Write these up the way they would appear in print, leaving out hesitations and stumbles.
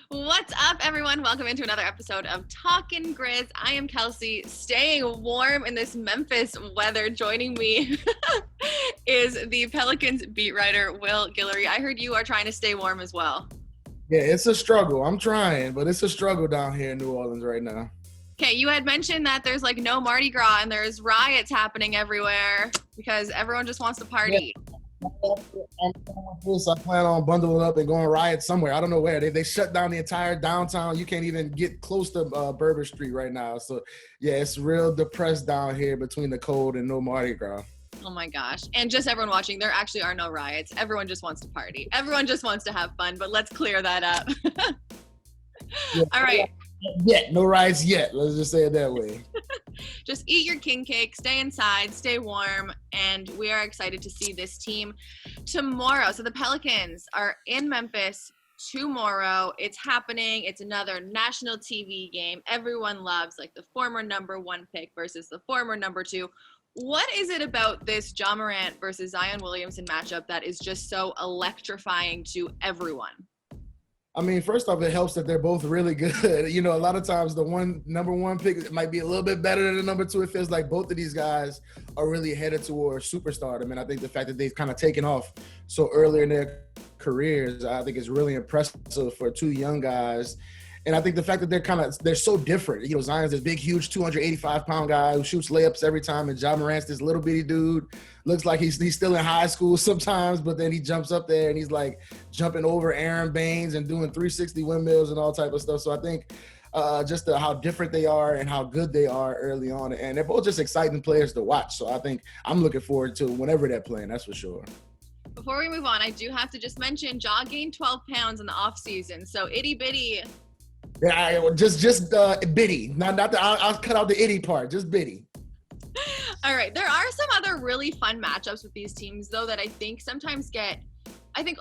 What's up, everyone? Welcome into another episode of Talkin Grizz. I am Kelcey, staying warm in this Memphis weather. Joining me is the Pelicans beat writer, Will Guillory. I heard you are trying to stay warm as well. Yeah, it's a struggle. I'm trying, but it's a struggle down here in New Orleans right now. Okay, you had mentioned that there's like no Mardi Gras and there's riots happening everywhere because everyone just wants to party. Yeah. I plan on bundling up and going riot somewhere. I don't know where. They shut down the entire downtown. You can't even get close to Bourbon Street right now. So, yeah, it's real depressed down here between the cold and no Mardi Gras. Oh my gosh. And just everyone watching, there actually are no riots. Everyone just wants to party. Everyone just wants to have fun, but let's clear that up. Yeah, all right. No riots yet. Let's just say it that way. Just eat your king cake, stay inside, stay warm, and we are excited to see this team tomorrow. So the Pelicans are in Memphis tomorrow. It's happening. It's another national TV game. Everyone loves like the former number one pick versus the former number two. What is it about this Ja Morant versus Zion Williamson matchup that is just so electrifying to everyone? I mean, first off, it helps that they're both really good. You know, a lot of times the number one pick might be a little bit better than the number two. It feels like both of these guys are really headed towards superstardom. And I think the fact that they've kind of taken off so early in their careers, I think is really impressive for two young guys. And I think the fact that they're so different. You know, Zion's this big, huge 285-pound guy who shoots layups every time, and Ja Morant's this little bitty dude. Looks like he's still in high school sometimes, but then he jumps up there and he's like jumping over Aaron Baines and doing 360 windmills and all type of stuff. So I think just how different they are and how good they are early on. And they're both just exciting players to watch. So I think I'm looking forward to whenever they're playing, that's for sure. Before we move on, I do have to just mention Ja gained 12 pounds in the offseason. So itty bitty. Yeah, just bitty. Not the. I'll cut out the itty part. Just bitty. All right. There are some other really fun matchups with these teams, though, that I think sometimes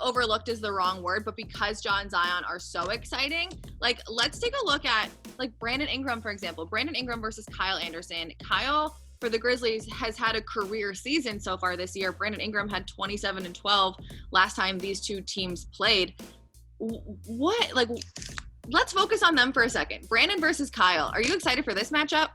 overlooked is the wrong word, but because Ja and Zion are so exciting, like let's take a look at like Brandon Ingram, for example. Brandon Ingram versus Kyle Anderson. Kyle for the Grizzlies has had a career season so far this year. Brandon Ingram had 27 and 12 last time these two teams played. Let's focus on them for a second. Brandon versus Kyle. Are you excited for this matchup?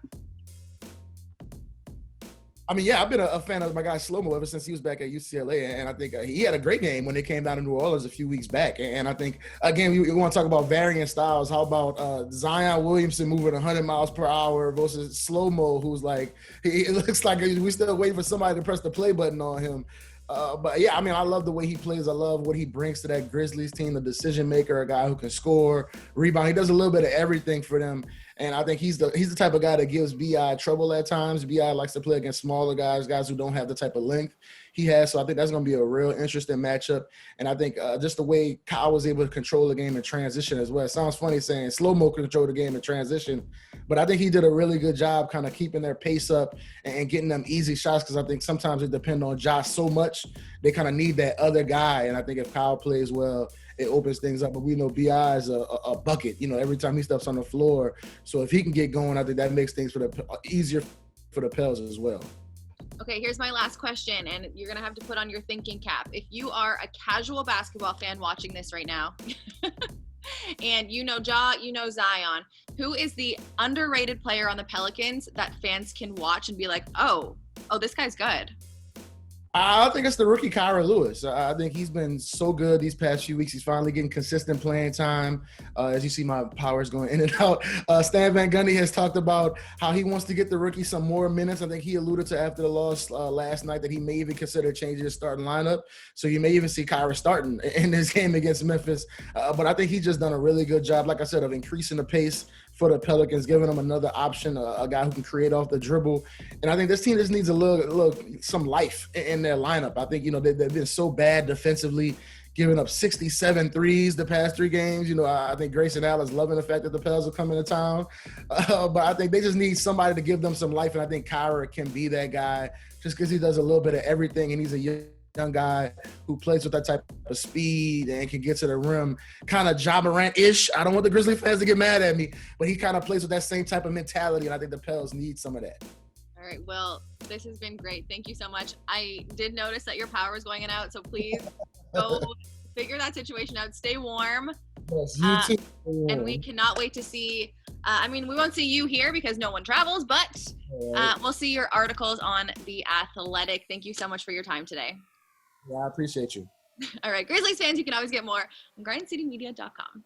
I mean, yeah, I've been a fan of my guy Slow-Mo ever since he was back at UCLA, and I think he had a great game when they came down to New Orleans a few weeks back. And I think, again, we want to talk about varying styles. How about Zion Williamson moving 100 miles per hour versus Slow-Mo, who's like, it looks like we still waiting for somebody to press the play button on him. But yeah, I mean, I love the way he plays. I love what he brings to that Grizzlies team, the decision maker, a guy who can score, rebound. He does a little bit of everything for them. And I think he's the type of guy that gives B.I. trouble at times. B.I. likes to play against smaller guys who don't have the type of length he has. So I think that's going to be a real interesting matchup. And I think just the way Kyle was able to control the game in transition as well. It sounds funny saying Slow-Mo control the game in transition, but I think he did a really good job kind of keeping their pace up and getting them easy shots, because I think sometimes they depend on Josh so much. They kind of need that other guy. And I think if Kyle plays well, it opens things up. But we know B.I. is a bucket, you know, every time he steps on the floor. So if he can get going, I think that makes things easier for the Pels as well. Okay, here's my last question, and you're going to have to put on your thinking cap. If you are a casual basketball fan watching this right now, and you know Ja, you know Zion, who is the underrated player on the Pelicans that fans can watch and be like, oh, this guy's good? I think it's the rookie Kyra Lewis. I think he's been so good these past few weeks. He's finally getting consistent playing time. As you see, my power's going in and out. Stan Van Gundy has talked about how he wants to get the rookie some more minutes. I think he alluded to after the loss last night that he may even consider changing his starting lineup. So you may even see Kyra starting in this game against Memphis. But I think he's just done a really good job, like I said, of increasing the pace for the Pelicans, giving them another option, a guy who can create off the dribble. And I think this team just needs some life in their lineup. I think, you know, they've been so bad defensively, giving up 67 threes the past 3 games. You know, I think Grayson Allen's loving the fact that the Pels are coming to town. But I think they just need somebody to give them some life, and I think Kyra can be that guy just because he does a little bit of everything, and he's a young guy who plays with that type of speed and can get to the rim, kind of Ja Morant-ish. I don't want the Grizzly fans to get mad at me, but he kind of plays with that same type of mentality, and I think the Pels need some of that. All right, well, this has been great. Thank you so much. I did notice that your power is going in and out, so please go figure that situation out. Stay warm. Yes, you too. And we cannot wait to see. I mean, we won't see you here because no one travels, but we'll see your articles on The Athletic. Thank you so much for your time today. Yeah, I appreciate you. All right, Grizzlies fans, you can always get more on grindcitymedia.com.